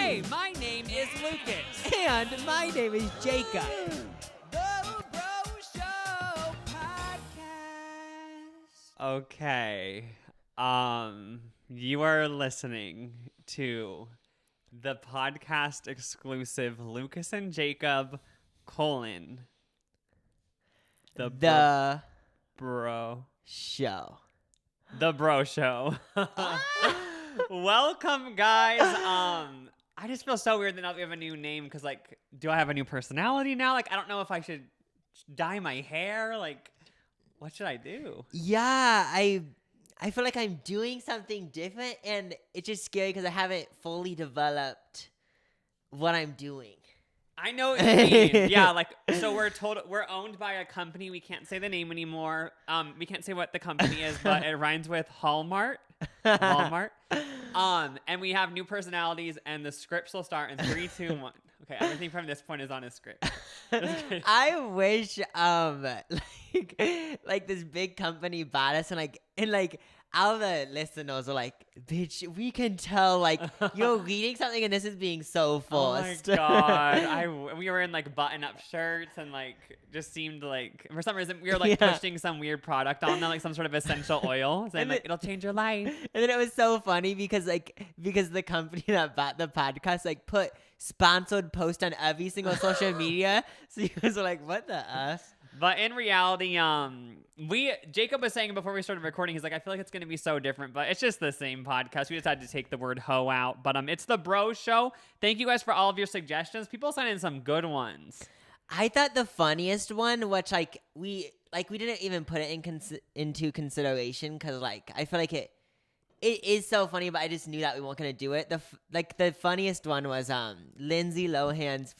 Hey, my name is Lucas. And my name is Jacob. The Bro Show Podcast. Okay. You are listening to the podcast exclusive Lucas and Jacob : The Bro Show. The Bro Show. Welcome, guys. I just feel so weird that now we have a new name because, like, do I have a new personality now? Like, I don't know if I should dye my hair. Like, what should I do? Yeah, I feel like I'm doing something different, and it's just scary because I haven't fully developed what I'm doing. I know what you mean. Yeah, like, so we're owned by a company. We can't say the name anymore. We can't say what the company is, but it rhymes with Walmart. And we have new personalities, and the scripts will start in 3, 2, 1. Okay, everything from this point is on a script. I wish like this big company bought us, and all the listeners are like, bitch, we can tell, like, you're reading something and this is being so forced. Oh my God. We were in, like, button-up shirts and, like, just seemed like, for some reason, we were, like, pushing some weird product on them, like some sort of essential oil, saying, like, it'll change your life. And then it was so funny because the company that bought the podcast, like, put sponsored post on every single social media. So you guys were like, what the F? But in reality, Jacob was saying before we started recording, he's like, I feel like it's going to be so different, but it's just the same podcast. We decided to take the word hoe out, but it's the Bro Show. Thank you guys for all of your suggestions. People sent in some good ones. I thought the funniest one, which we didn't even put it into consideration because I feel like it is so funny, but I just knew that we weren't going to do it. The funniest one was Lindsay Lohan's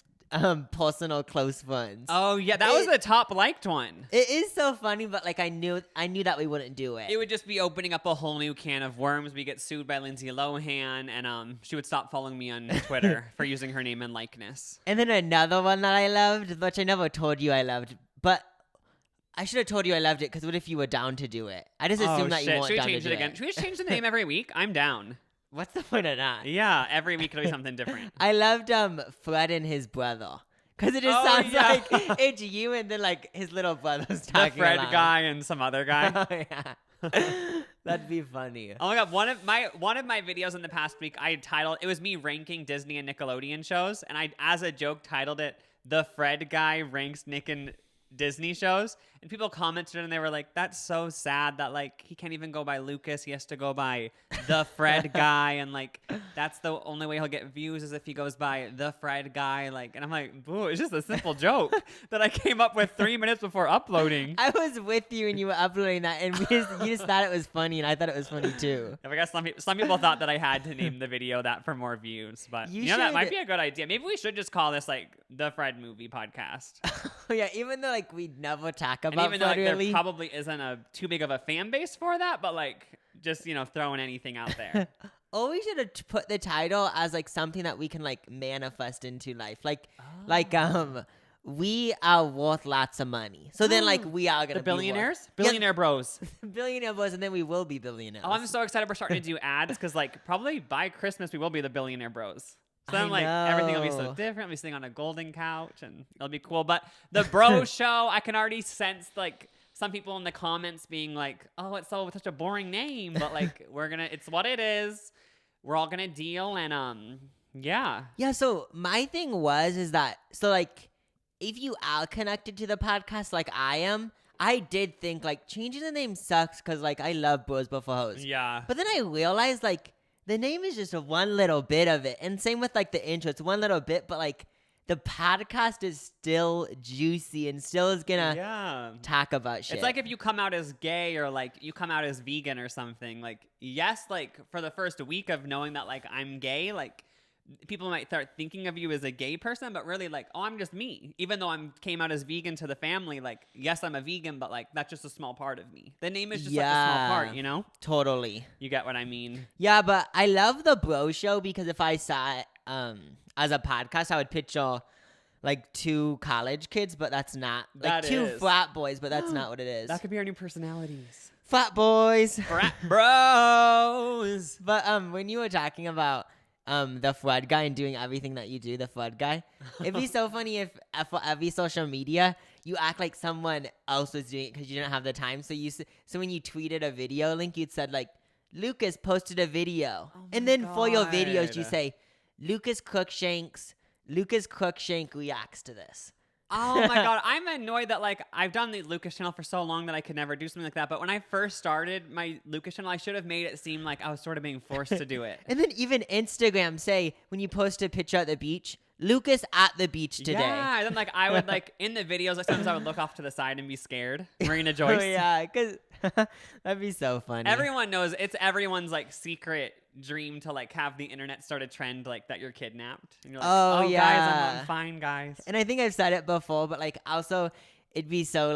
personal close friends. Oh yeah, that was the top liked one. It is so funny, but I knew that we wouldn't do it. It would just be opening up a whole new can of worms. We get sued by Lindsay Lohan, and she would stop following me on Twitter for using her name and likeness. And then another one that I loved, which I never told you I loved, but I should have told you I loved it because what if you were down to do it? I just assumed that you weren't down to do it. Should we change it again? Should we just change the name every week? I'm down. What's the point of that? Yeah, every week it'll be something different. I loved Fred and his brother. Because it just sounds like it's you and then his little brother's talking. The Fred guy and some other guy. Oh, yeah. That'd be funny. Oh my God, one of my videos in the past week, I titled, it was me ranking Disney and Nickelodeon shows, and I, as a joke, titled it, The Fred Guy Ranks Nick and Disney Shows, and people commented and they were like, that's so sad that he can't even go by Lucas, he has to go by the Fred Guy, and that's the only way he'll get views is if he goes by the Fred Guy, and I'm like, boo, it's just a simple joke that I came up with 3 minutes before uploading. I was with you when you were uploading that, and you just thought it was funny, and I thought it was funny too. I guess some people thought that I had to name the video that for more views, but that might be a good idea. Maybe we should just call this the Fred Movie Podcast. Yeah, even though we'd never talk about, and even though Fred, there probably isn't too big of a fan base for that, but just throwing anything out there. Or we should have put the title as something that we can manifest into life, we are worth lots of money. So then we are gonna the billionaires, be billionaire bros, billionaire bros, and then we will be billionaires. Oh, I'm so excited we're starting to do ads because probably by Christmas we will be the billionaire bros. So then, everything will be so different. I'll be sitting on a golden couch, and it'll be cool. But the Bro Show, I can already sense, some people in the comments being oh, it's such a boring name. But, it's what it is. We're all going to deal, and, yeah. Yeah, so my thing is that, if you are connected to the podcast like I am, I did think, changing the name sucks because, I love Bros Before Hoes. Yeah. But then I realized, the name is just one little bit of it. And same with the intro. It's one little bit, but the podcast is still juicy and still is gonna talk about shit. It's like if you come out as gay or you come out as vegan or something. Yes, for the first week of knowing that I'm gay, people might start thinking of you as a gay person, but really oh, I'm just me. Even though I came out as vegan to the family, yes, I'm a vegan, but that's just a small part of me. The name is just a small part, Totally. You get what I mean? Yeah, but I love the Bro Show because if I saw it as a podcast, I would picture two college kids, but that's not two frat boys, but that's not what it is. That could be our new personalities. Frat boys. Frat bros. But when you were talking about the flood guy and doing everything that you do, the flood guy. It'd be so funny if for every social media you act like someone else was doing it because you didn't have the time. So when you tweeted a video link, you'd said like Lucas posted a video, and then for your videos you say Lucas Crookshank reacts to this. Oh my God. I'm annoyed that like I've done the Lucas channel for so long that I could never do something like that. But when I first started my Lucas channel, I should have made it seem like I was sort of being forced to do it. And then even Instagram say when you post a picture at the beach, Lucas at the beach today. Yeah, and then like I would like in the videos, like sometimes I would look off to the side and be scared. Marina Joyce. Oh yeah, because that'd be so funny. Everyone knows it's everyone's like secret dream to like have the internet start a trend like that you're kidnapped. And you're like, oh yeah, guys, I'm fine, guys. And I think I've said it before, but like also it'd be so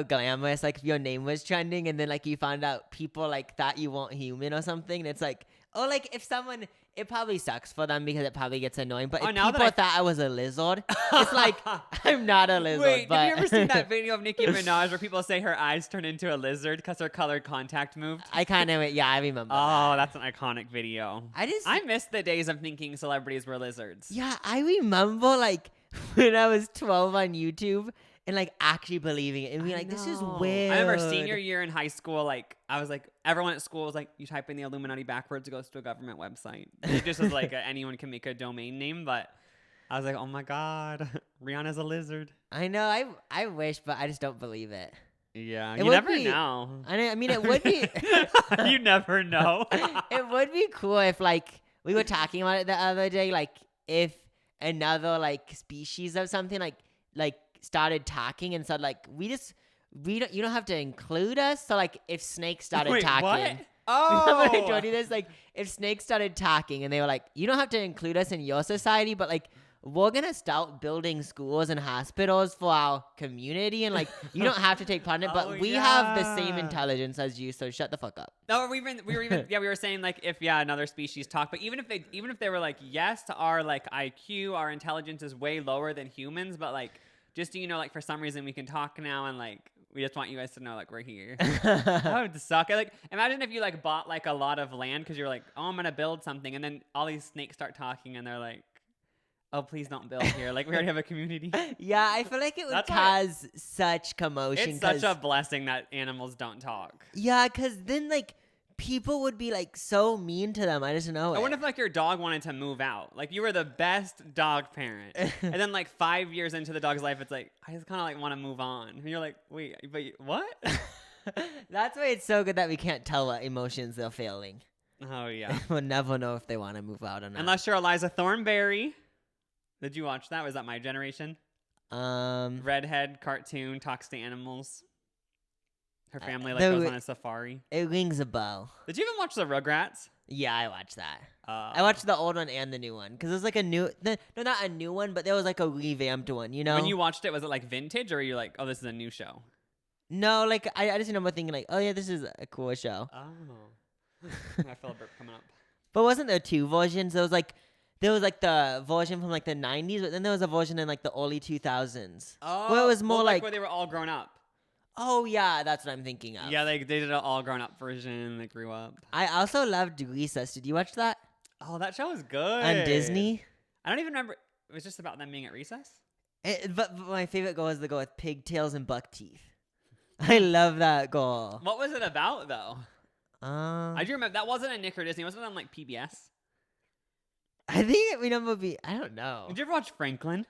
glamorous, like if your name was trending and then like you found out people like thought you weren't human or something. And it's like, oh, like if someone, it probably sucks for them because it probably gets annoying. But if people thought I was a lizard, it's like, I'm not a lizard. Wait, but... have you ever seen that video of Nicki Minaj where people say her eyes turn into a lizard because her colored contact moved? I kind of, yeah, I remember Oh, that's an iconic video. I miss the days of thinking celebrities were lizards. Yeah, I remember like when I was 12 on YouTube and like actually believing it and being like, this is weird. I remember senior year in high school, like I was like, everyone at school was like, you type in the Illuminati backwards, it goes to a government website. It just was like anyone can make a domain name, but I was like, oh my God, Rihanna's a lizard. I know, I wish, but I just don't believe it. Yeah, you never know. I mean, it would be. You never know. It would be cool if like we were talking about it the other day, like if another like species of something like started talking and said like you don't have to include us. So like if snakes started talking. What? Oh, remember I told you this? Like if snakes started talking and they were like, you don't have to include us in your society, but like we're gonna start building schools and hospitals for our community, and like you don't have to take part in it, but we have the same intelligence as you, so shut the fuck up. No, we were saying like if another species talk, but even if they were like, yes, our like IQ, our intelligence is way lower than humans, but like just so you know, like for some reason we can talk now, and like we just want you guys to know like we're here. That would suck. Like imagine if you like bought like a lot of land because you're like, oh, I'm gonna build something, and then all these snakes start talking and they're like, oh, please don't build here. Like, we already have a community. Yeah, I feel like it would cause such commotion. It's such a blessing that animals don't talk. Yeah, because then, like, people would be, like, so mean to them. I just know it. I wonder if, like, your dog wanted to move out. Like, you were the best dog parent. And then, like, 5 years into the dog's life, it's like, I just kind of, like, want to move on. And you're like, wait, but what? That's why it's so good that we can't tell what emotions they're feeling. Oh, yeah. We'll never know if they want to move out or not. Unless you're Eliza Thornberry. Did you watch that? Was that My Generation? Redhead cartoon, talks to animals. Her family goes on a safari. It rings a bell. Did you even watch the Rugrats? Yeah, I watched that. I watched the old one and the new one because it was like a new, no, not a new one, but there was like a revamped one. You know. When you watched it, was it like vintage, or were you like, oh, this is a new show? No, like I just remember thinking like, oh yeah, this is a cool show. Oh, I feel a burp coming up. But wasn't there two versions? There was like the version from like the 90s, but then there was a version in like the early 2000s. Oh, where it was more like where they were all grown up. Oh yeah, that's what I'm thinking of. Yeah, they did an all grown up version. They grew up. I also loved Recess. Did you watch that? Oh, that show was good. On Disney? I don't even remember. It was just about them being at recess? But my favorite girl was the girl with pigtails and buck teeth. I love that girl. What was it about though? I do remember that wasn't a Nick or Disney. Wasn't it on like PBS? I think we know I don't know. Did you ever watch Franklin?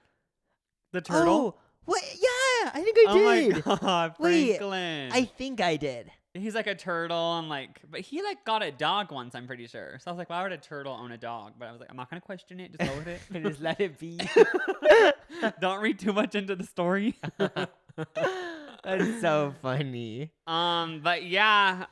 The turtle? Oh, what? Yeah, I think I did. Oh my God, Franklin. Wait, I think I did. He's like a turtle and like, but he like got a dog once, I'm pretty sure. So I was like, why would a turtle own a dog? But I was like, I'm not going to question it. Just go with it. Just let it be. Don't read too much into the story. That's so funny. But yeah,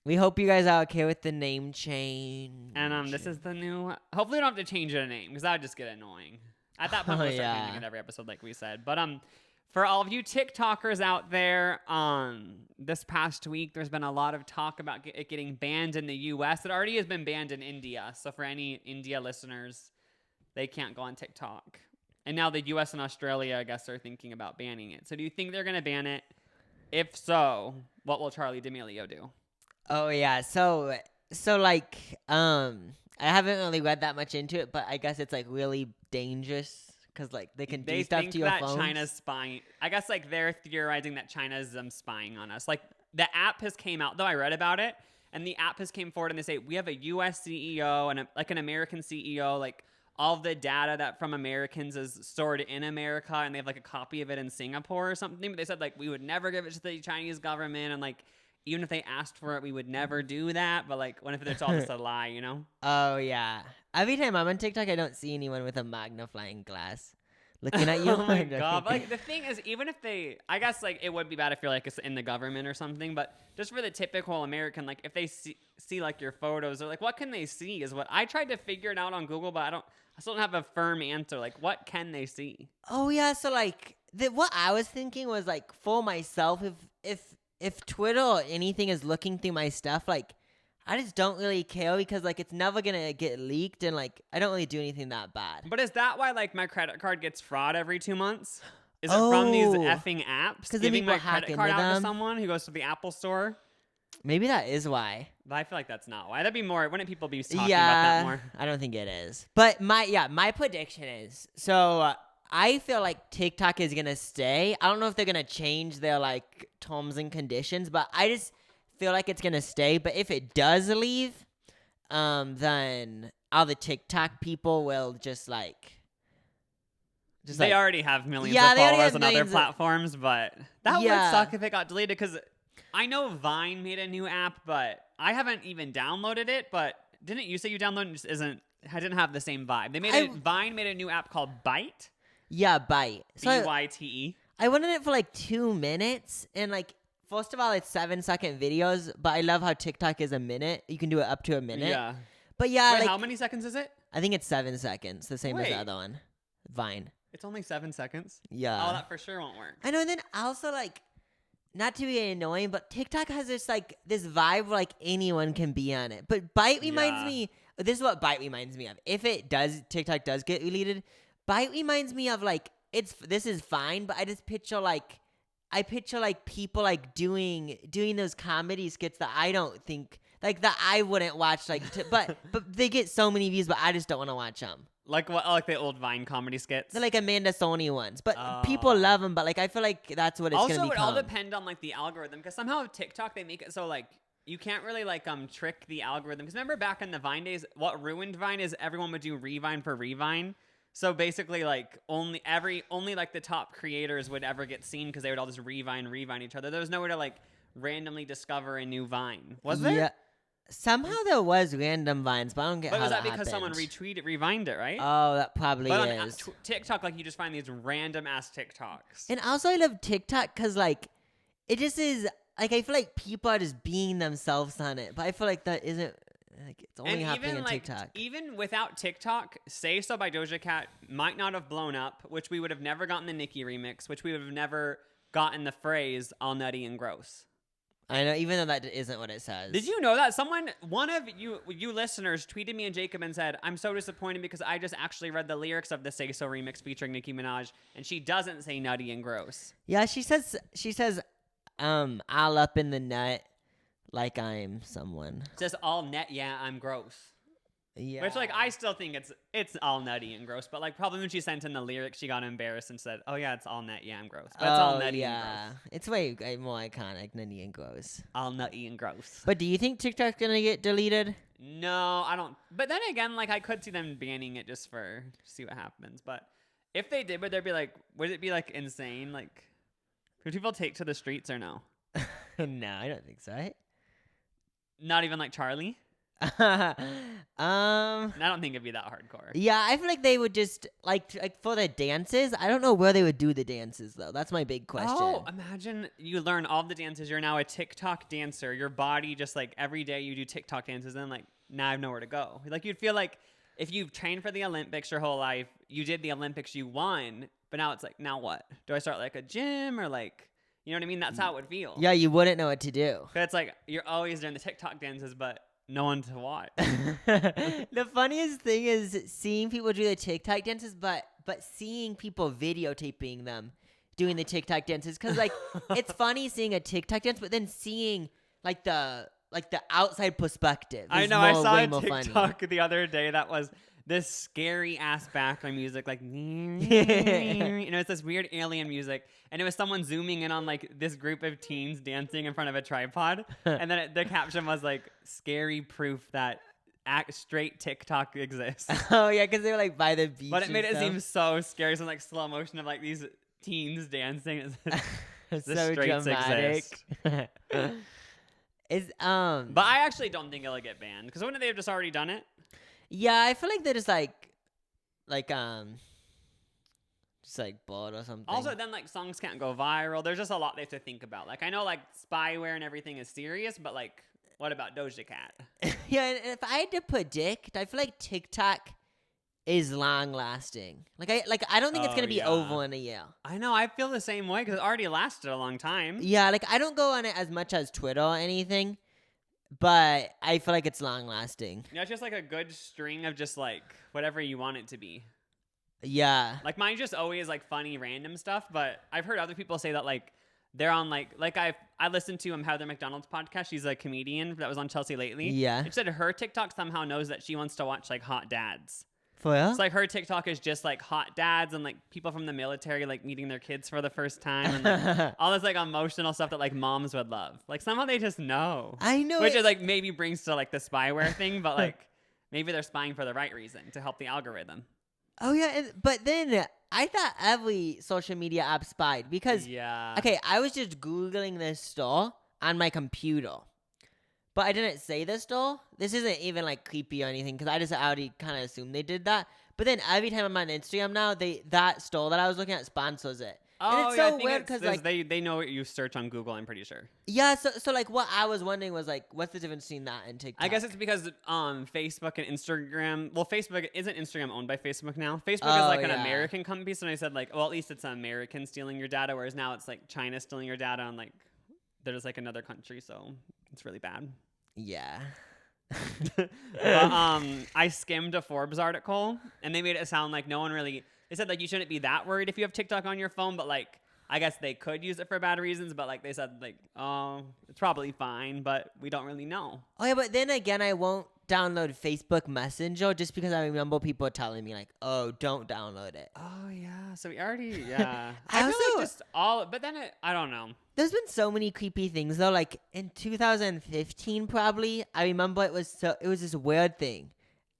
we hope you guys are okay with the name change. And this is the new. Hopefully, we don't have to change the name because that would just get annoying. At that point, we'll start changing it every episode, like we said. But for all of you TikTokers out there, this past week there's been a lot of talk about it getting banned in the U.S. It already has been banned in India. So for any India listeners, they can't go on TikTok. And now the U.S. and Australia, I guess, are thinking about banning it. So do you think they're going to ban it? If so, what will Charlie D'Amelio do? Oh yeah, so like I haven't really read that much into it, but I guess it's like really dangerous because like they can do stuff to your They think phone. that China's spying. I guess like they're theorizing that China's spying on us. Like the app has came out though. I read about it, and the app has came forward and they say we have a U.S. CEO and like an American CEO. Like all of the data that from Americans is stored in America, and they have like a copy of it in Singapore or something. But they said like we would never give it to the Chinese government, and like even if they asked for it, we would never do that. But like, what if it's all just a lie, you know? Oh yeah. Every time I'm on TikTok, I don't see anyone with a magnifying glass looking at you. Oh my god! Like the thing is, even if they, I guess like it would be bad if you're like in the government or something. But just for the typical American, like if they see like your photos, or like what can they see? Is what I tried to figure it out on Google, but I still don't have a firm answer. Like what can they see? Oh yeah. So like what I was thinking was like for myself, if Twitter or anything is looking through my stuff, like I just don't really care because like it's never gonna get leaked, and like I don't really do anything that bad. But is that why like my credit card gets fraud every 2 months? Is it from these effing apps? 'Cause then Giving people my hack credit card into out to them? someone who goes to the Apple store? Maybe that is why. But I feel like that's not why. That'd be more. Wouldn't people be talking about Yeah, that more? I don't think it is. But my prediction is I feel like TikTok is gonna stay. I don't know if they're gonna change their like terms and conditions, but I just feel like it's gonna stay. But if it does leave, then all the TikTok people will just They already have millions Yeah, of they already followers have on other millions of- platforms, but that would Yeah. suck if it got deleted because I know Vine made a new app, but I haven't even downloaded it. But didn't you say you downloaded it? It just isn't. I didn't have the same vibe. Vine made a new app called Byte. Yeah, Byte. So BYTE. I went in it for like 2 minutes, and like first of all, it's 7-second videos, but I love how TikTok is a minute. You can do it up to a minute. Yeah. But yeah, Wait, like how many seconds is it? I think it's 7 seconds, the same as Wait. the other one, Vine. It's only 7 seconds. Yeah. Oh, that for sure won't work. I know, and then also like, not to be annoying, but TikTok has this vibe where like anyone can be on it. But Byte reminds Yeah. me. This is what Byte reminds me of. If TikTok does get deleted, Byte reminds me of like this is fine, but I just picture like people like doing those comedy skits that I don't think like that I wouldn't watch but they get so many views, but I just don't want to watch them. Like what? Like the old Vine comedy skits. They're like Amanda Sony ones, but people love them. But like I feel like that's what it's also, gonna it become. all depend on like the algorithm because somehow TikTok they make it so like you can't really like trick the algorithm. Because remember back in the Vine days, what ruined Vine is everyone would do Revine for Revine. So basically, like only like the top creators would ever get seen because they would all just Revine each other. There was nowhere to like randomly discover a new Vine. Was there? Yeah. Somehow there was random Vines, but I don't get But how was that that because someone happened. revined it, right? Oh, that probably But is. on TikTok, like you just find these random ass TikToks. And also, I love TikTok because like it just is like I feel like people are just being themselves on it, but I feel like that isn't like it's only happening on TikTok. Even without TikTok, Say So by Doja Cat might not have blown up, which we would have never gotten the Nicki remix, which we would have never gotten the phrase all nutty and gross. I know, even though that isn't what it says. Did you know that one of you listeners tweeted me and Jacob and said, I'm so disappointed because I just actually read the lyrics of the Say So remix featuring Nicki Minaj, and she doesn't say nutty and gross. Yeah, she says all up in the nut like I'm someone. It says all net, yeah, I'm gross. Yeah. Which, like, I still think it's all nutty and gross, but, like, probably when she sent in the lyrics, she got embarrassed and said, oh, yeah, it's all net, yeah, I'm gross. But it's all nutty and gross. It's way more iconic, nutty and gross. All nutty and gross. But do you think TikTok's gonna get deleted? No, I don't. But then again, like, I could see them banning it just for see what happens. But if they did, would it be, like, insane? Like, would people take to the streets or no? No, I don't think so. Right? Not even, like, Charlie? I don't think it'd be that hardcore. Yeah, I feel like they would just like for the dances. I don't know where they would do the dances though. That's my big question. Oh, imagine you learn all the dances. You're now a TikTok dancer. Your body just like every day you do TikTok dances. And like now I have nowhere to go. Like you'd feel like if you've trained for the Olympics your whole life, you did the Olympics, you won. But now it's like, now what? Do I start like a gym or like, you know what I mean? That's how it would feel. Yeah, you wouldn't know what to do. But it's like you're always doing the TikTok dances, but no one to watch. The funniest thing is seeing people do the TikTok dances, but seeing people videotaping them doing the TikTok dances. Because, like, it's funny seeing a TikTok dance, but then seeing, like, the like the outside perspective. I is know. I more- saw way a more funny. TikTok the other day that was this scary ass background music, like, it's this weird alien music, and it was someone zooming in on like this group of teens dancing in front of a tripod, and then the caption was like, "Scary proof that straight TikTok exists." Oh yeah, because they were like by the beach. But it made it and seem so scary. So like slow motion of like these teens dancing. stuff. the so straights dramatic. Is But I actually don't think it'll get banned because wouldn't they have just already done it? yeah, I feel like they're just like bored or something. Also, then like songs can't go viral. There's just a lot they have to think about. Like I know like spyware and everything is serious, but like what about Doja Cat? yeah, and if I had to predict, I feel like TikTok is long lasting. Like I don't think it's Oh, gonna be yeah. over in a year. I know. I feel the same way because it already lasted a long time. Yeah, like I don't go on it as much as Twitter or anything, but I feel like it's long lasting. Yeah, it's just like a good string of just like whatever you want it to be. Yeah. Like mine just always like funny random stuff, but I've heard other people say that like they're on like I listened to Heather McDonald's podcast. She's a comedian that was on Chelsea Lately. Yeah. She said her TikTok somehow knows that she wants to watch like hot dads. For real? It's like her TikTok is just like hot dads and like people from the military like meeting their kids for the first time and like all this like emotional stuff that like moms would love. Like somehow they just know. I know. Which is like maybe brings to like the spyware thing, but like maybe they're spying for the right reason to help the algorithm. Oh yeah, but then I thought every social media app spied because Yeah. okay, I was just Googling this store on my computer. But I didn't say the store. This isn't even like creepy or anything because I just already kind of assumed they did that. But then every time I'm on Instagram now, that store that I was looking at sponsors it. And Oh, it's yeah, so weird because like they know what you search on Google, I'm pretty sure. yeah, so like what I was wondering was like what's the difference between that and TikTok? I guess it's because Facebook and Instagram. Well, Facebook isn't Instagram owned by Facebook now. Facebook is like an yeah. American company, so I said like, well, at least it's an American stealing your data, whereas now it's like China stealing your data, and like there's like another country, so it's really bad. Yeah. But I skimmed a Forbes article, and they made it sound like no one really. They said like you shouldn't be that worried if you have TikTok on your phone, but like I guess they could use it for bad reasons. But like they said like, oh, it's probably fine, but we don't really know. Oh yeah, but then again, I won't download Facebook Messenger just because I remember people telling me like, "Oh, don't download it." Oh yeah, so we already yeah. I I feel also- like just all, but then I don't know. There's been so many creepy things though. Like in 2015, probably I remember it was this weird thing.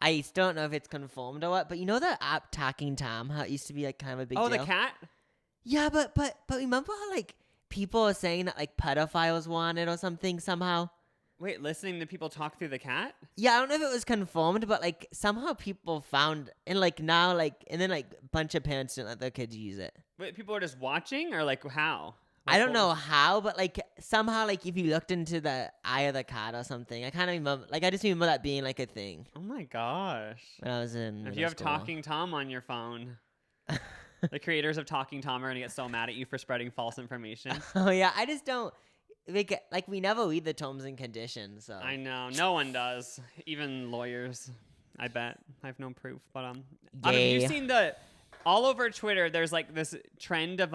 I still don't know if it's confirmed or what, but you know that app Talking Tom? How it used to be like kind of a big Oh, deal. the cat. Yeah, but remember how like people are saying that like pedophiles want it or something somehow? Wait, listening to people talk through the cat? Yeah, I don't know if it was confirmed, but like somehow people found and like now like and then like a bunch of parents didn't let their kids use it. Wait, people are just watching, or like how? I don't know how, but like somehow like if you looked into the eye of the cat or something, I kind of remember like I just remember that being like a thing Oh my gosh! when I was in. If middle you have school. Talking Tom on your phone, the creators of Talking Tom are gonna get so mad at you for spreading false information. Oh yeah, I just don't like we never read the terms and conditions. So I know no one does, even lawyers. I bet I have no proof, but have Yay. you seen the? All over Twitter, there's like this trend of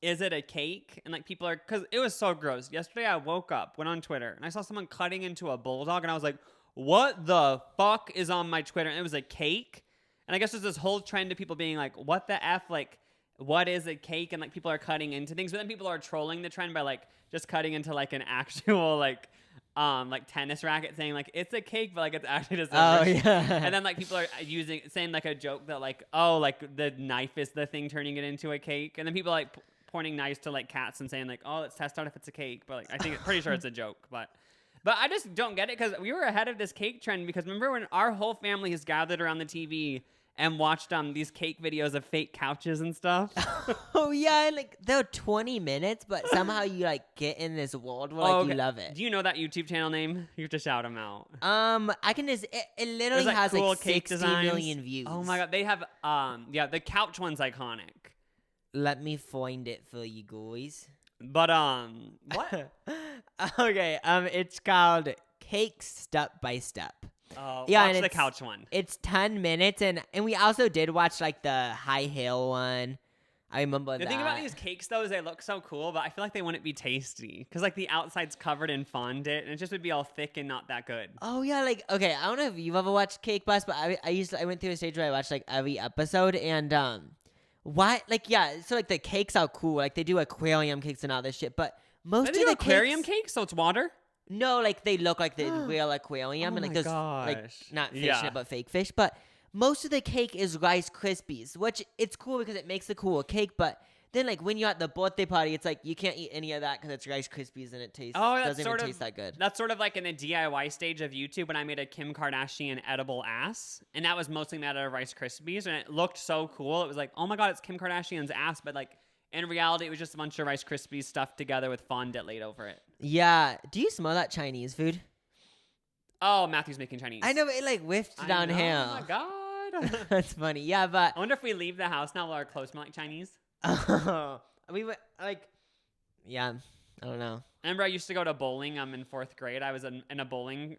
is it a cake? And like people are, because it was so gross. Yesterday I woke up, went on Twitter, and I saw someone cutting into a bulldog, and I was like, what the fuck is on my Twitter? And it was a cake. And I guess there's this whole trend of people being like, what the F? Like, what is a cake? And like people are cutting into things, but then people are trolling the trend by like just cutting into like an actual like tennis racket, saying like it's a cake, but like it's actually just Oh yeah. and then like people are saying like a joke that like, oh, like the knife is the thing turning it into a cake, and then people like pointing knives to like cats and saying like, oh, let's test out if it's a cake, but like I think pretty sure it's a joke, but I just don't get it because we were ahead of this cake trend, because remember when our whole family has gathered around the TV and watched these cake videos of fake couches and stuff. Oh yeah, and, like they're 20 minutes, but somehow you like get in this world where like you love it. Do you know that YouTube channel name? You have to shout them out. I can just it literally There's, has cool like cake 60 designs. million views. Oh my god, they have the couch one's iconic. Let me find it for you guys. But what? Okay, it's called Cakes Step by Step. Yeah, and watch the it's- couch one. It's 10 minutes, and we also did watch like the high heel one. I remember The that. thing about these cakes, though, is they look so cool, but I feel like they wouldn't be tasty. Because, like, the outside's covered in fondant, and it just would be all thick and not that good. Oh, yeah, like, okay, I don't know if you've ever watched Cake Boss, but I went through a stage where I watched, like, every episode, and, why, like, yeah, so, like, the cakes are cool. Like, they do aquarium cakes and all this shit, but most of They the do aquarium cakes... cakes, so it's water? No, like, they look like the real aquarium, Oh and, like, my there's, like, gosh. not fish in Yeah. it, but fake fish, but most of the cake is Rice Krispies, which it's cool because it makes a cool cake, but... Then, like, when you're at the birthday party, it's like you can't eat any of that because it's Rice Krispies and it doesn't even taste that good. That's sort of like in the DIY stage of YouTube when I made a Kim Kardashian edible ass, and that was mostly made out of Rice Krispies, and it looked so cool. It was like, oh my god, it's Kim Kardashian's ass, but like in reality, it was just a bunch of Rice Krispies stuffed together with fondant laid over it. Yeah. Do you smell that Chinese food? Oh, Matthew's making Chinese. I know, but it like whiffed down here. Oh my god. That's funny. Yeah, but I wonder if we leave the house now, will our clothes smell like Chinese? we went like, yeah, I don't know. I remember I used to go to bowling. In 4th grade. I was in a bowling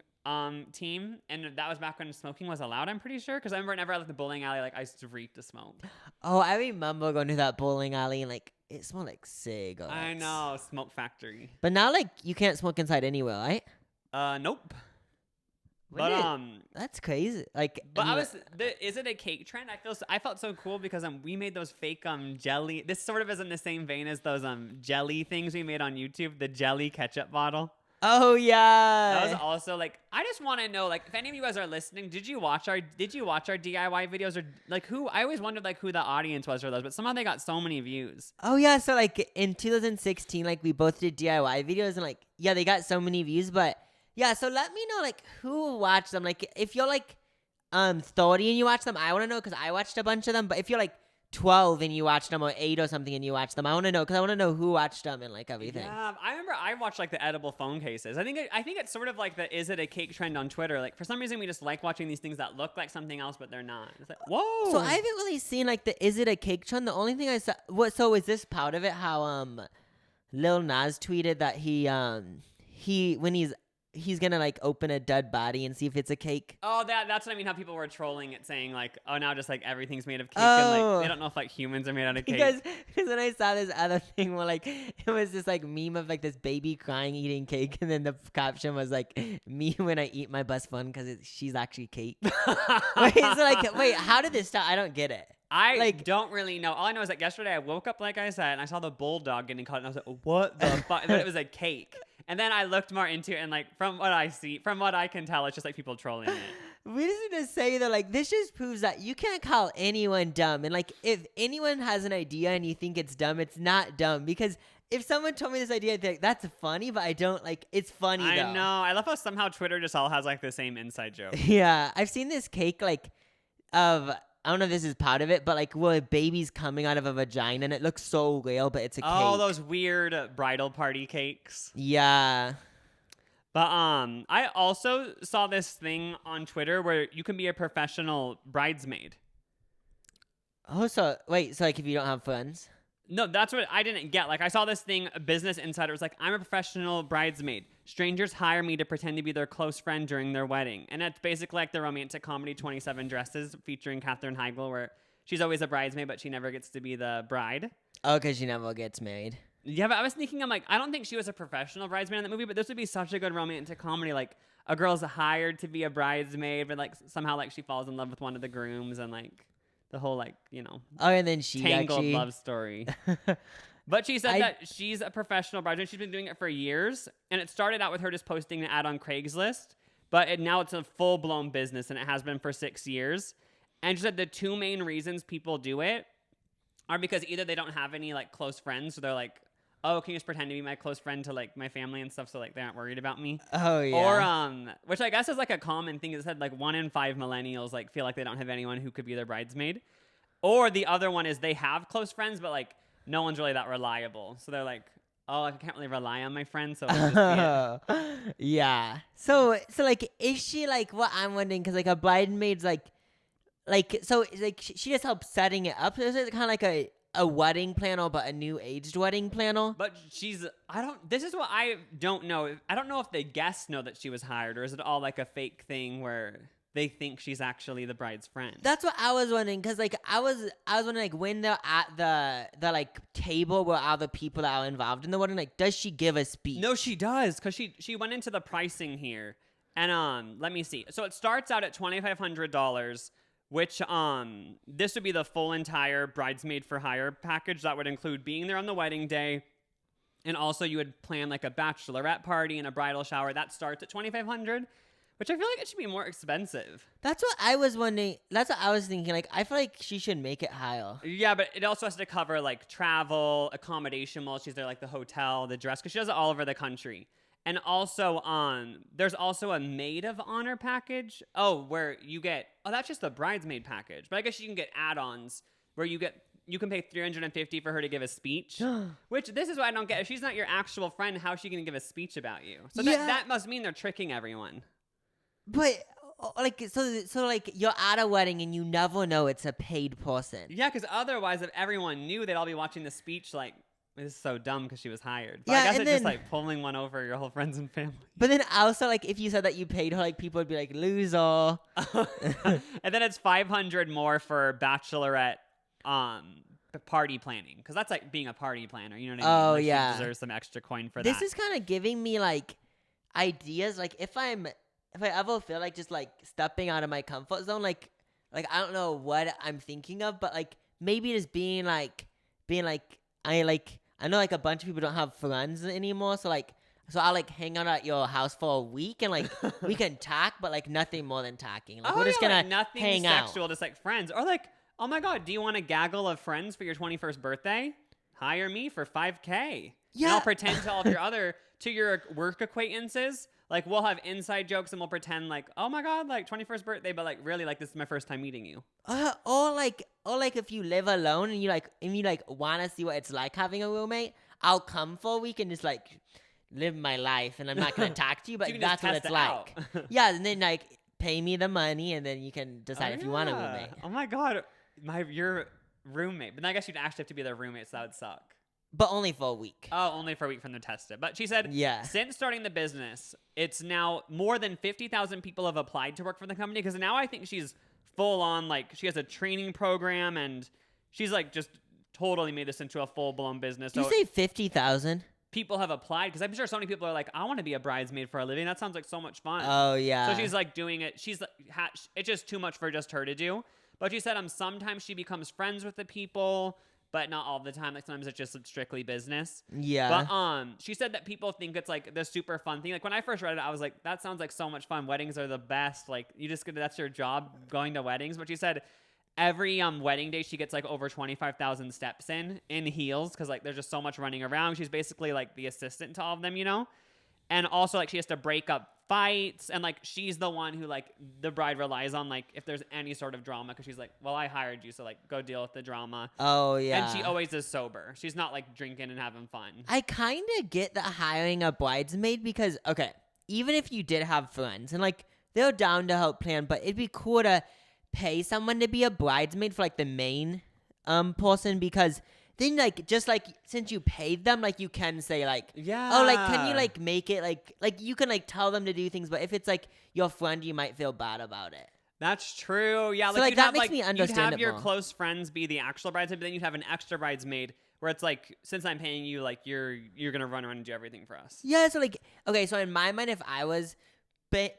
team, and that was back when smoking was allowed. I'm pretty sure because I remember whenever I left the bowling alley, like I used to reek the smoke. Oh, I remember going to that bowling alley and like it smelled like cigarettes. I know, smoke factory. But now like you can't smoke inside anywhere, right? Nope. When But did- that's crazy. Like, But is it a cake trend? I felt so cool because we made those fake jelly. This sort of is in the same vein as those jelly things we made on YouTube, the jelly ketchup bottle. Oh yeah. That was also like, I just want to know, like, if any of you guys are listening, did you watch our DIY videos, or like who? I always wondered like who the audience was for those, but somehow they got so many views. Oh yeah, so like in 2016, like we both did DIY videos and like yeah, they got so many views, but yeah, so let me know like who watched them. Like if you're like 30 and you watch them, I want to know because I watched a bunch of them. But if you're like 12 and you watched them, or 8 or something and you watched them, I want to know because I want to know who watched them and like everything. Yeah, I remember I watched like the edible phone cases. I think it's sort of like the is it a cake trend on Twitter. Like for some reason we just like watching these things that look like something else but they're not. It's like whoa. So I haven't really seen like the is it a cake trend. The only thing I saw so is this part of it how Lil Nas tweeted that he when he's gonna like open a dead body and see if it's a cake. Oh, that's what I mean. How people were trolling it, saying like, "Oh, now just like everything's made of cake," Oh. and like they don't know if like humans are made out of cake. Because when I saw this other thing where like it was this like meme of like this baby crying eating cake, and then the caption was like me when I eat my best friend because she's actually cake. wait, how did this start? I don't get it. I don't really know. All I know is that yesterday I woke up, like I said, and I saw the bulldog getting caught, and I was like, "What the fuck?" But it was a cake. And then I looked more into it, and like from what I can tell, it's just like people trolling it. We just need to say that like this just proves that you can't call anyone dumb, and like if anyone has an idea and you think it's dumb, it's not dumb because. If someone told me this idea, I'd be like, that's funny, but I don't like it's funny though. I know. I love how somehow Twitter just all has like the same inside joke. Yeah. I've seen this cake like of I don't know if this is part of it, but like where a baby's coming out of a vagina and it looks so real, but it's a cake. Oh, those weird bridal party cakes. Yeah. But I also saw this thing on Twitter where you can be a professional bridesmaid. Oh, so wait, so like if you don't have friends? No, that's what I didn't get. Like, I saw this thing, a Business Insider was like, I'm a professional bridesmaid. Strangers hire me to pretend to be their close friend during their wedding. And it's basically like the romantic comedy 27 Dresses featuring Katherine Heigl, where she's always a bridesmaid, but she never gets to be the bride. Oh, because she never gets married. Yeah, but I was thinking, I'm like, I don't think she was a professional bridesmaid in that movie, but this would be such a good romantic comedy. Like, a girl's hired to be a bridesmaid, but like somehow like she falls in love with one of the grooms and like the whole like, you know, oh, and then she tangled actually... love story. But she said that she's a professional bridesmaid. She's been doing it for years, and it started out with her just posting an ad on Craigslist, but now it's a full-blown business, and it has been for 6 years. And she said the 2 main reasons people do it are because either they don't have any like close friends, so they're like, oh, can you just pretend to be my close friend to like my family and stuff, so like they aren't worried about me. Oh yeah. Or which I guess is like a common thing. It said like 1 in 5 millennials like feel like they don't have anyone who could be their bridesmaid. Or the other one is they have close friends, but like no one's really that reliable. So they're like, oh, I can't really rely on my friends, so I'll just be it. Yeah. So like, is she like what I'm wondering? Because like a bridesmaid's like so like she just helps setting it up. So is it kind of like a wedding planner, but a new aged wedding planner? But this is what I don't know. I don't know if the guests know that she was hired, or is it all like a fake thing where they think she's actually the bride's friend. That's what I was wondering, because like I was wondering, like, when they're at the like table where all the people that are involved in the wedding, like, does she give a speech? No, she does, because she went into the pricing here, and let me see. So it starts out at $2,500, which this would be the full entire bridesmaid for hire package. That would include being there on the wedding day, and also you would plan like a bachelorette party and a bridal shower. That starts at $2,500. Which I feel like it should be more expensive. That's what I was wondering. That's what I was thinking. Like, I feel like she should make it higher. Yeah, but it also has to cover, like, travel, accommodation while she's there, like the hotel, the dress, because she does it all over the country. And also, there's also a maid of honor package. Oh, where you get, that's just the bridesmaid package. But I guess you can get add-ons where you can pay $350 for her to give a speech. Which, this is what I don't get. If she's not your actual friend, how is she going to give a speech about you? So that must mean they're tricking everyone. But like, so like, you're at a wedding and you never know it's a paid person. Yeah, because otherwise, if everyone knew, they'd all be watching the speech like, this is so dumb because she was hired. But yeah, I guess it's just like pulling one over your whole friends and family. But then also, like, if you said that you paid her, like, people would be like, loser. And then it's $500 more for bachelorette party planning, because that's like being a party planner. You know what I mean? Oh, like, yeah. She deserves some extra coin for this that. Is kind of giving me like ideas. Like, if I ever feel like just like stepping out of my comfort zone, like I don't know what I'm thinking of, but like maybe just being like I know like a bunch of people don't have friends anymore, so I'll like hang out at your house for a week and like we can talk, but like nothing more than talking. Like, we're just gonna like nothing hang sexual, out. just like friends. Or like, oh my god, do you want a gaggle of friends for your 21st birthday? Hire me for $5,000. Yeah. And I'll pretend to all of your work acquaintances. Like, we'll have inside jokes and we'll pretend like, oh my god, like 21st birthday, but like really, like, this is my first time meeting you. Or like if you live alone and you want to see what it's like having a roommate, I'll come for a week and just like live my life, and I'm not gonna talk to you, but that's what it's like. Yeah, and then like pay me the money, and then you can decide if you want a roommate. Oh my god, your roommate. But I guess you'd actually have to be their roommate, so that would suck. But only for a week. Oh, only for a week from the test it. But she said, since starting the business, it's now more than 50,000 people have applied to work for the company, because now I think she's full on, like, she has a training program, and she's like just totally made this into a full-blown business. Did you say 50,000? People have applied, because I'm sure so many people are like, I want to be a bridesmaid for a living. That sounds like so much fun. Oh, yeah. So she's like doing it. She's it's just too much for just her to do. But she said sometimes she becomes friends with the people, but not all the time. Like, sometimes it's just strictly business. Yeah. But she said that people think it's like the super fun thing. Like, when I first read it, I was like, that sounds like so much fun. Weddings are the best. Like, that's your job, going to weddings. But she said every wedding day she gets like over 25,000 steps in heels, because like there's just so much running around. She's basically like the assistant to all of them, you know? And also, like, she has to break up fights, and like she's the one who like the bride relies on, like, if there's any sort of drama, because she's like, well, I hired you, so like go deal with the drama. Oh yeah. And she always is sober. She's not like drinking and having fun. I kind of get the hiring a bridesmaid, because okay, even if you did have friends and like they're down to help plan, but it'd be cool to pay someone to be a bridesmaid for like the main person, because then like just like since you paid them, like you can say like, oh, like, can you like make it like you can like tell them to do things, but if it's like your friend, you might feel bad about it. That's true. Yeah, so like that makes me understand. You'd have your close friends be the actual bridesmaid, but then you'd have an extra bridesmaid where it's like, since I'm paying you, like you're gonna run around and do everything for us. Yeah. So like, okay, so in my mind, if I was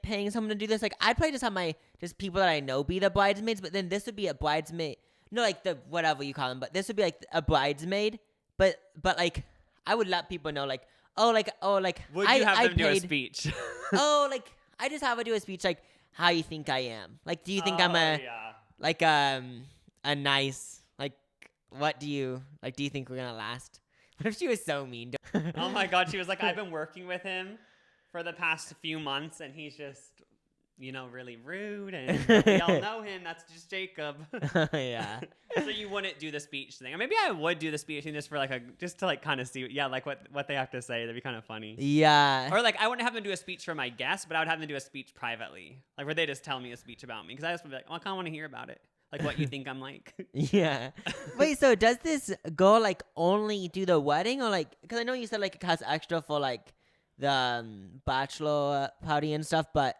paying someone to do this, like I'd probably just have just people that I know be the bridesmaids, but then this would be a bridesmaid. No, like the whatever you call them, but this would be like a bridesmaid. But like I would let people know, like, would you have them do a speech? Oh, like I just have her do a speech, like, how you think I am? Like, do you think I'm a nice, like, what do you think we're gonna last? What if she was so mean to Oh my god, she was like, I've been working with him for the past few months, and he's just, really rude, and we all know him. That's just Jacob. Yeah. So you wouldn't do the speech thing. Or maybe I would do the speech thing just for just to like kind of see, like what they have to say. That'd be kind of funny. Yeah. Or like I wouldn't have them do a speech for my guests, but I would have them do a speech privately, like where they just tell me a speech about me, because I just would be like, I kind of want to hear about it, like what you think I'm like. Yeah. Wait, so does this girl like only do the wedding, or like, because I know you said like it costs extra for like the bachelor party and stuff, but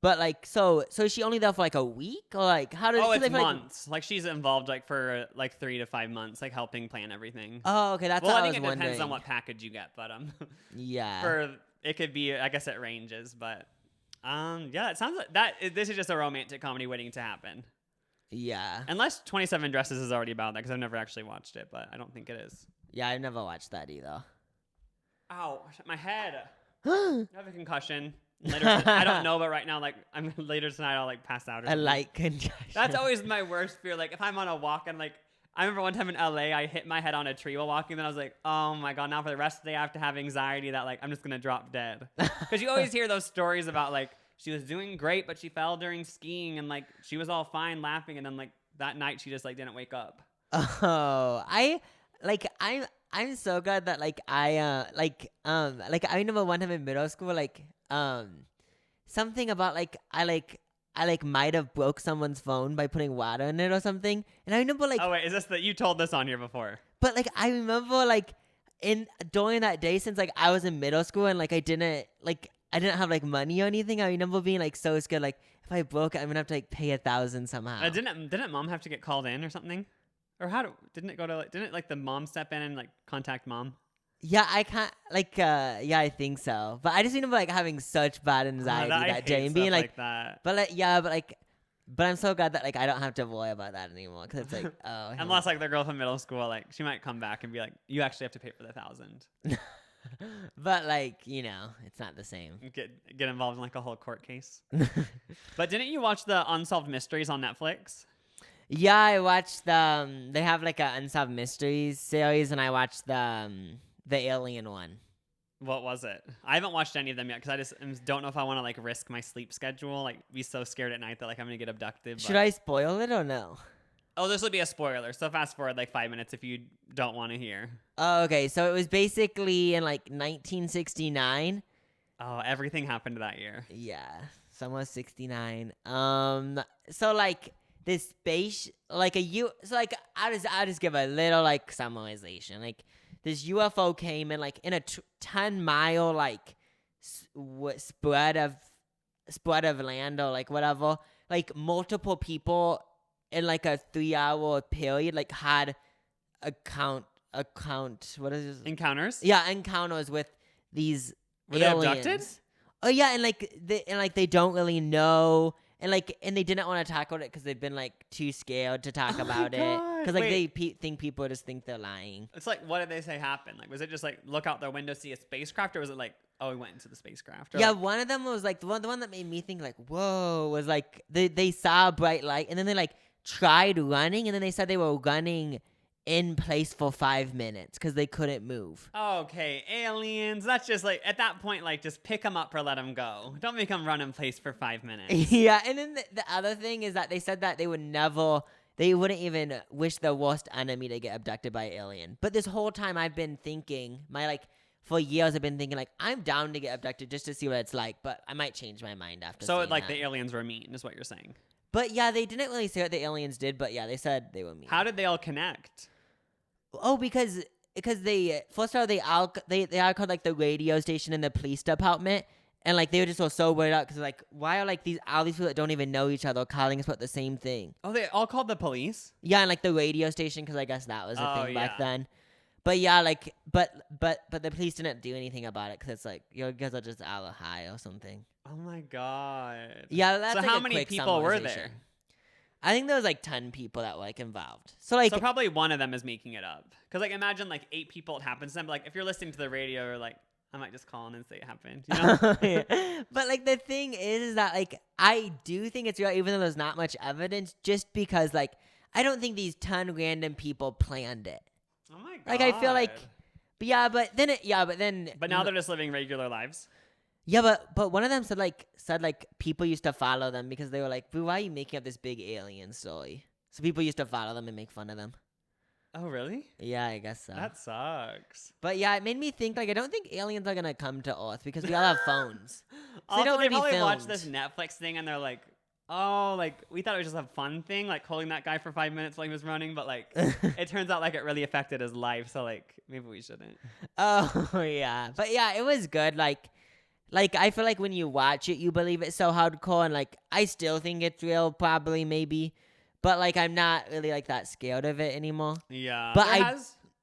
But like, so is she only there for like a week, or like how does? Oh, it's I feel months. Like she's involved like for like 3 to 5 months, like helping plan everything. Oh, okay, that's Well, what I I think was it depends wondering. on what package you get, but Yeah. for it could be, I guess it ranges, but yeah, it sounds like this is just a romantic comedy waiting to happen. Yeah. Unless 27 Dresses is already about that, because I've never actually watched it, but I don't think it is. Yeah, I've never watched that either. Ow, my head. I have a concussion. I don't know, but right now, like later tonight, I'll like pass out. Or A something. light concussion. That's always my worst fear. Like if I'm on a walk and like I remember one time in LA, I hit my head on a tree while walking. Then I was like, oh my god, now for the rest of the day, I have to have anxiety that like I'm just gonna drop dead. Because you always hear those stories about like she was doing great, but she fell during skiing and like she was all fine laughing, and then like that night she just like didn't wake up. Oh, I'm so glad that I remember one time in middle school something about I might have broke someone's phone by putting water in it or something, and I remember Oh wait, is this that you told this on here before? but like I remember during that day, since like I was in middle school and like I didn't have like money or anything, I remember being like so scared, like if I broke it I'm gonna have to like pay $1,000 somehow. Didn't mom have to get called in or something? Or didn't it go to didn't like the mom step in and like contact mom? Yeah, I can't yeah, I think so. But I just remember like having such bad anxiety that day and being like that. But I'm so glad that like I don't have to worry about that anymore, because it's like unless like the girl from middle school, like she might come back and be like, you actually have to pay for the $1,000. But like, it's not the same. Get involved in like a whole court case. But didn't you watch the Unsolved Mysteries on Netflix? Yeah, I watched they have like a Unsolved Mysteries series, and I watched the Alien one. What was it? I haven't watched any of them yet because I just don't know if I want to like risk my sleep schedule, like be so scared at night that like I'm gonna get abducted. Should I spoil it or no? Oh, this would be a spoiler, so fast forward like 5 minutes if you don't want to hear. Oh, okay. So it was basically in like 1969. Oh, everything happened that year. Yeah, somewhere 69. So like this space, like so like I'll just give a little like summarization. Like this UFO came in like in a 10-mile like spread of land or like whatever. Like multiple people in like a 3-hour period like had what is this? Encounters? Yeah, encounters with these Were aliens. they abducted? Oh yeah, and they don't really know, and they didn't want to talk about it because they've been like too scared to talk about it, because like they think people just think they're lying. It's like, what did they say happened? Like, was it just like look out their window, see a spacecraft, or was it like, oh, we went into the spacecraft? Or Yeah, like, one of them was like the one that made me think like, whoa, was like they saw a bright light, and then they like tried running, and then they said they were running in place for 5 minutes because they couldn't move. okay, aliens. That's just like at that point, like just pick them up or let them go. Don't make them run in place for 5 minutes. Yeah, and then the other thing is that they said that they wouldn't even wish their worst enemy to get abducted by an alien. But this whole time I've been thinking, for years I've been thinking like I'm down to get abducted just to see what it's like, but I might change my mind after. So seeing like that. the aliens were mean, is what you're saying. But yeah, they didn't really say what the aliens did, but yeah, they said they were mean. How did they all connect? Oh, because they first of all they are called like the radio station and the police department, and like they were just so weirded out because like why are like all these people that don't even know each other calling us about the same thing? Oh, they all called the police? Yeah, and like the radio station, because I guess that was a thing back then. But yeah, like but the police didn't do anything about it because it's like you guys are just out of high or something. Oh my god. Yeah, that's so like how a many quick people were summarization. there? I think there was like 10 people that were like involved. So probably one of them is making it up. Because like imagine like 8 people it happens to them. But, like if you're listening to the radio, or like I might just call in and say it happened. You know? Yeah. But like the thing is that like I do think it's real, even though there's not much evidence, just because like I don't think these 10 random people planned it. Oh my god. Like I feel like, but now they're just living regular lives. Yeah, but one of them said people used to follow them because they were like, "Why are you making up this big alien story?" So people used to follow them and make fun of them. Oh really? Yeah, I guess so. That sucks. But yeah, it made me think like I don't think aliens are gonna come to Earth because we all have phones. So Also, they don't they want to probably be watch filmed. this Netflix thing and they're like, oh, like we thought it was just a fun thing, like holding that guy for 5 minutes while he was running, but like it turns out like it really affected his life. So like maybe we shouldn't. Oh yeah, but yeah, it was good. Like like, I feel like when you watch it, you believe it so hardcore, and like, I still think it's real, probably, maybe, but like, I'm not really like that scared of it anymore. Yeah. But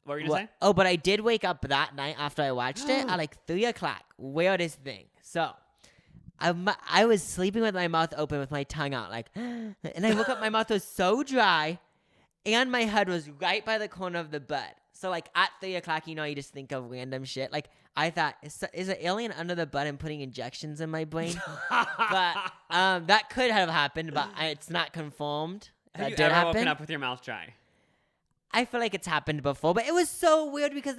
What were you gonna say? Oh, but I did wake up that night after I watched it at like 3:00. Weirdest thing. So, I was sleeping with my mouth open with my tongue out, like, and I woke up, my mouth was so dry, and my head was right by the corner of the bed. So, like, at 3:00, you just think of random shit. Like, I thought, is an alien under the bed and putting injections in my brain? But that could have happened, but it's not confirmed. Have you did ever happen. woken up with your mouth dry? I feel like it's happened before, but it was so weird because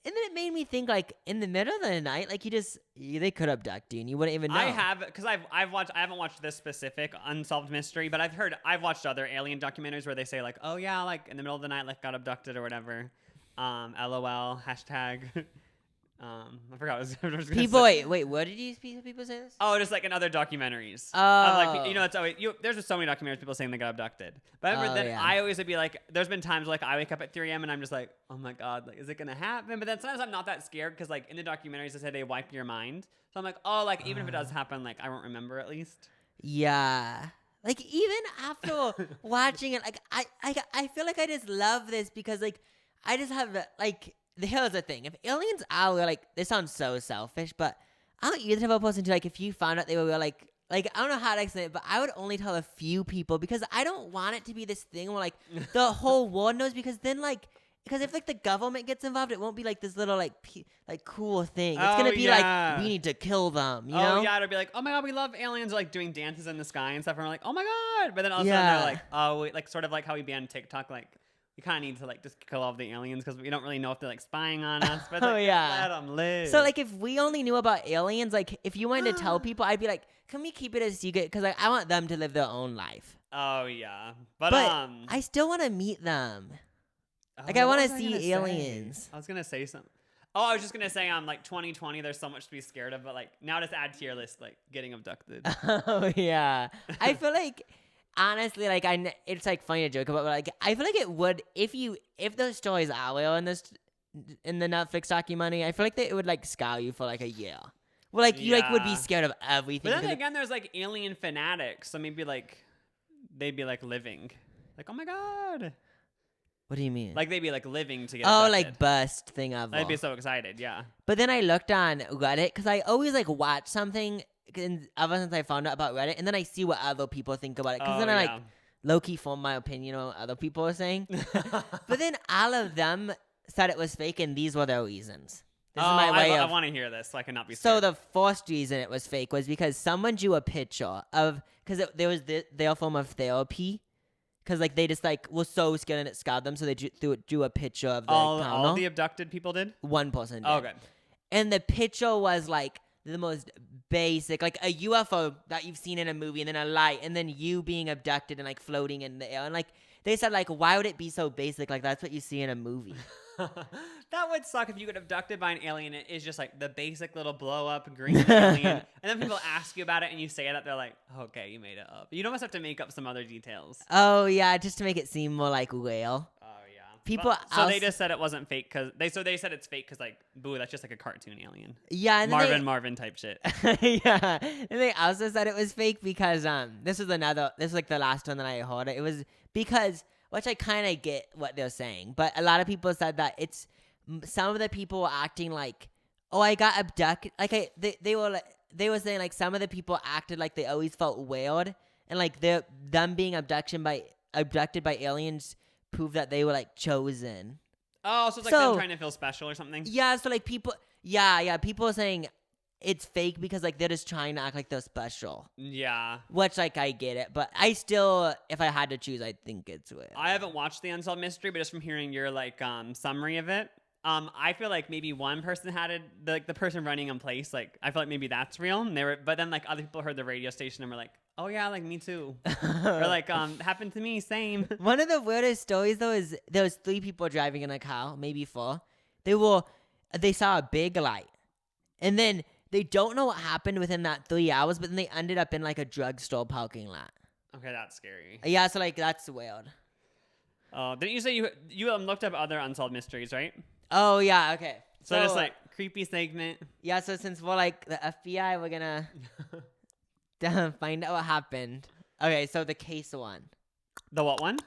and then it made me think, like, in the middle of the night, like, they could abduct you and you wouldn't even know. I have, because I haven't watched this specific unsolved mystery, but I've watched other alien documentaries where they say, like, oh yeah, like in the middle of the night, like got abducted or whatever. LOL, hashtag. I forgot what I was gonna say. Wait, what did these people say this? Oh, just like in other documentaries. Oh. Like, it's always, there's just so many documentaries people saying they got abducted. But I remember yeah. I always would be like, there's been times like I wake up at 3 a.m. and I'm just like, oh my God, like, is it going to happen? But then sometimes I'm not that scared because like in the documentaries they say they wipe your mind. So I'm like, oh, like even if it does happen, like I won't remember at least. Yeah. Like even after watching it, like I feel like I just love this because like I just have like, here's the thing. If aliens are real, like, this sounds so selfish, but I'm either type of person to, like, if you found out they were real, like, I don't know how to explain it, but I would only tell a few people because I don't want it to be this thing where, like, the whole world knows because then, like, because if, like, the government gets involved, it won't be, like, this little, like, cool thing. It's going to be, like, we need to kill them, you know? Oh, yeah, it'll be like, oh, my God, we love aliens, like, doing dances in the sky and stuff, and we're like, oh, my God. But then also they're like, oh, like, sort of like how we banned TikTok, like, we kind of need to, like, just kill all the aliens because we don't really know if they're, like, spying on us. But like, let them live. So, like, if we only knew about aliens, like, if you wanted to tell people, I'd be like, can we keep it a secret? Because, like, I want them to live their own life. Oh, yeah. But I still want to meet them. Like, I want to see aliens. I was going to say something. Oh, I was just going to say, like, 2020, there's so much to be scared of. But, like, now just add to your list, like, getting abducted. Oh, yeah. I feel like... Honestly, like it's like funny to joke about, but like I feel like it would if those stories are real in the Netflix documentary. I feel like it would like scar you for like a year. Well, like you like would be scared of everything. But then again, there's like alien fanatics, so maybe like they'd be like living, like oh my God. What do you mean? Like they'd be like living to get abducted. Like best thing ever. I'd be so excited, yeah. But then I looked on Reddit because I always like watch something. Ever since I found out about Reddit, and then I see what other people think about it, because then I like low-key form my opinion on what other people are saying. But then all of them said it was fake, and these were their reasons. This is my way I want to hear this, so I cannot be So scared. the first reason it was fake was because someone drew a picture of, because there was their form of therapy, because like they just like were so scared and it scarred them, so they drew a picture of the all the abducted people did? One person did. Oh, good. And the picture was like the most basic, like a UFO that you've seen in a movie, and then a light, and then you being abducted and like floating in the air. And like they said, like, why would it be so basic? Like that's what you see in a movie. That would suck if you get abducted by an alien. It is just like the basic little blow up green alien, and then people ask you about it, and you say that they're like, "Okay, you made it up." You'd almost have to make up some other details. Oh yeah, just to make it seem more like real. People so they just said it wasn't fake because they said it's fake because like boo, that's just like a cartoon alien. Yeah, and Marvin type shit. Yeah, and they also said it was fake because this is like the last one that I heard. It was because, which I kind of get what they're saying, but a lot of people said that it's some of the people were acting like, oh, I got abducted. Like they were saying like some of the people acted like they always felt weird, and like them being abducted by aliens prove that they were like chosen. Oh, so it's like them trying to feel special or something? Yeah, so like people people are saying it's fake because like they're just trying to act like they're special. Yeah. Which like I get it, but I still, if I had to choose, I think it's real. I haven't watched the Unsolved Mystery, but just from hearing your like summary of it, I feel like maybe one person had it, the person running in place, like I feel like maybe that's real, and but then like other people heard the radio station and were like, oh yeah, like me too. Or like happened to me, same. One of the weirdest stories though is there was 3 people driving in a car, maybe 4. They saw a big light, and then they don't know what happened within that 3 hours, but then they ended up in like a drugstore parking lot. Okay, that's scary. Yeah, so like that's weird. Oh, didn't you say you looked up other unsolved mysteries, right? Oh yeah, okay. So just like creepy segment. Yeah, so since we're like the FBI, we're gonna find out what happened. Okay, so the case one. The what one?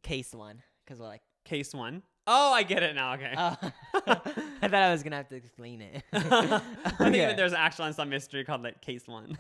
Case one. Because we're like... Case one. Oh, I get it now. Okay. Oh. I thought I was gonna have to explain it. I think that there's actually some mystery called like case one.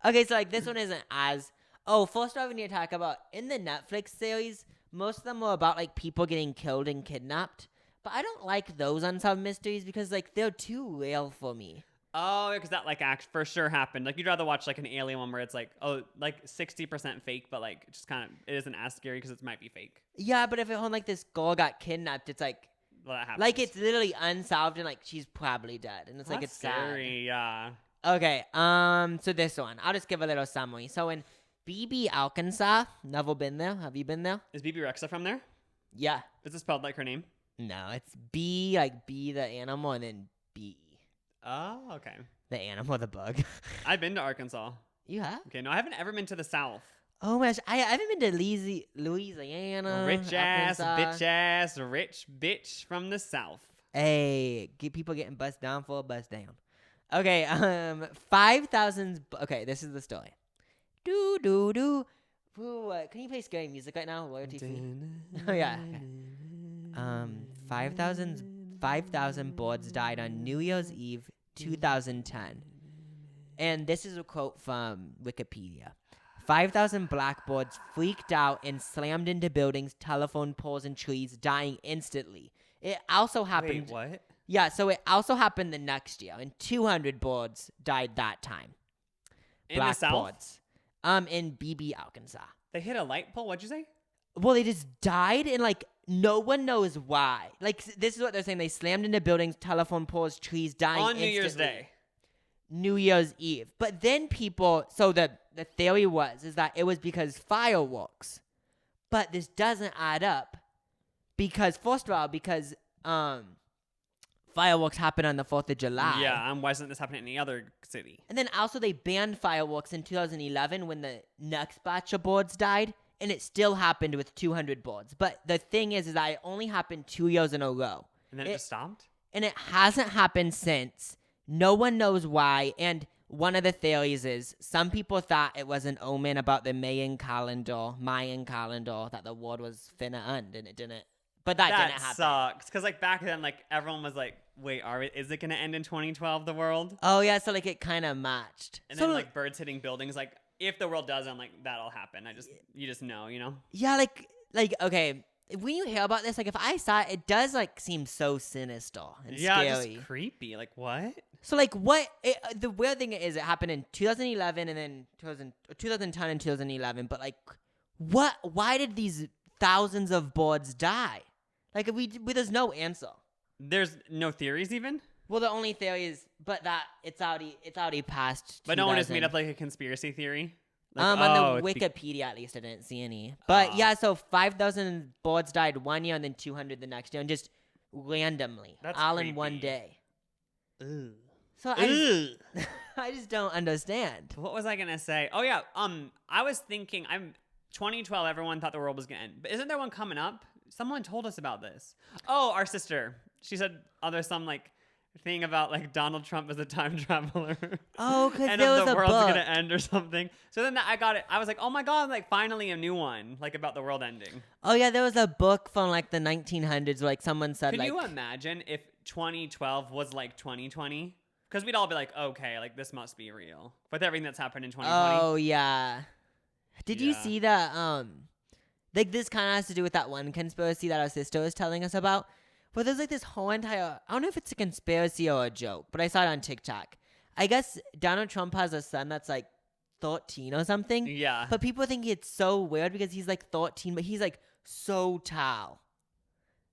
Okay, so like this one isn't as... Oh, first off, we need to talk about... In the Netflix series, most of them were about like people getting killed and kidnapped. But I don't like those unsolved mysteries because like they're too real for me. Oh, because that like for sure happened. Like you'd rather watch like an alien one where it's like, oh, like 60% fake, but like just kind of it isn't as scary because it might be fake. Yeah, but if it like this girl got kidnapped, it's like... Well, that happens. Like it's literally unsolved and like she's probably dead. And it's like it's scary, sad. yeah. Okay, so this one. I'll just give a little summary. So in BB, Arkansas, never been there. Have you been there? Is BB Rexa from there? Yeah. Is it spelled like her name? No, it's B, like B the animal, and then B. Oh, okay. The animal, the bug. I've been to Arkansas. You have? Okay, no, I haven't ever been to the South. Oh my gosh, I haven't been to Louisiana. Rich ass, Arkansas. bitch ass, rich bitch from the South. Hey, get people getting bust down for a bust down. Okay, 5,000. Okay, this is the story. Do do do. Ooh, can you play scary music right now? Royalty free. Oh yeah. Okay. 5,000 birds died on New Year's Eve, 2010. And this is a quote from Wikipedia. 5,000 blackbirds freaked out and slammed into buildings, telephone poles, and trees, dying instantly. It also happened. Wait, what? Yeah, so it also happened the next year, and 200 birds died that time. In the South? Blackbirds. In BB, Arkansas. They hit a light pole? What'd you say? Well, they just died, and like no one knows why. Like this is what they're saying: they slammed into buildings, telephone poles, trees, dying on New instantly. Year's Day. New Year's Eve. But then people, so the theory is that it was because fireworks. But this doesn't add up because, first of all, because fireworks happen on the 4th of July. Yeah, why isn't this happening in any other city? And then also they banned fireworks in 2011 when the next batch of birds died, and it still happened with 200 birds. But the thing is that it only happened 2 years in a row. And then it just stopped? And it hasn't happened since. No one knows why, and one of the theories is some people thought it was an omen about the Mayan calendar, that the world was finna end, and it didn't. But that didn't happen. That sucks. Because, like, back then, like, everyone was like, wait, is it going to end in 2012, the world? Oh, yeah, so, like, it kind of matched. And so, then, like, birds hitting buildings, like, if the world does end, like, that'll happen. You just know, you know? Yeah, like, okay, when you hear about this, like, if I saw it, it does, like, seem so sinister and scary. Yeah, just creepy. Like, what? So, like, the weird thing is it happened in 2011 and then 2010 and 2011, but, like, why did these thousands of birds die? Like, there's no answer. There's no theories even? Well, the only theory is, but that it's already past. But no one has made up like a conspiracy theory? Like, on the Wikipedia, at least, I didn't see any. But yeah, so 5,000 birds died one year and then 200 the next year, and just randomly, all in one day. Ooh. So I just don't understand. What was I gonna say? Oh yeah, I was thinking, 2012. Everyone thought the world was gonna end, but isn't there one coming up? Someone told us about this. Oh, our sister. She said, there's some like thing about like Donald Trump as a time traveler. Oh, because and there was the a world's book. gonna end or something. So then I got it. I was like, oh my god, like finally a new one, like about the world ending. Oh yeah, there was a book from like the 1900s where like someone said Can like. you imagine if 2012 was like 2020? Because we'd all be like, okay, like this must be real with everything that's happened in 2020. Oh yeah. Did you see that? Like this kind of has to do with that one conspiracy that our sister was telling us about. But there's like this whole entire, I don't know if it's a conspiracy or a joke, but I saw it on TikTok. I guess Donald Trump has a son that's like 13 or something. Yeah. But people think it's so weird because he's like 13, but he's like so tall.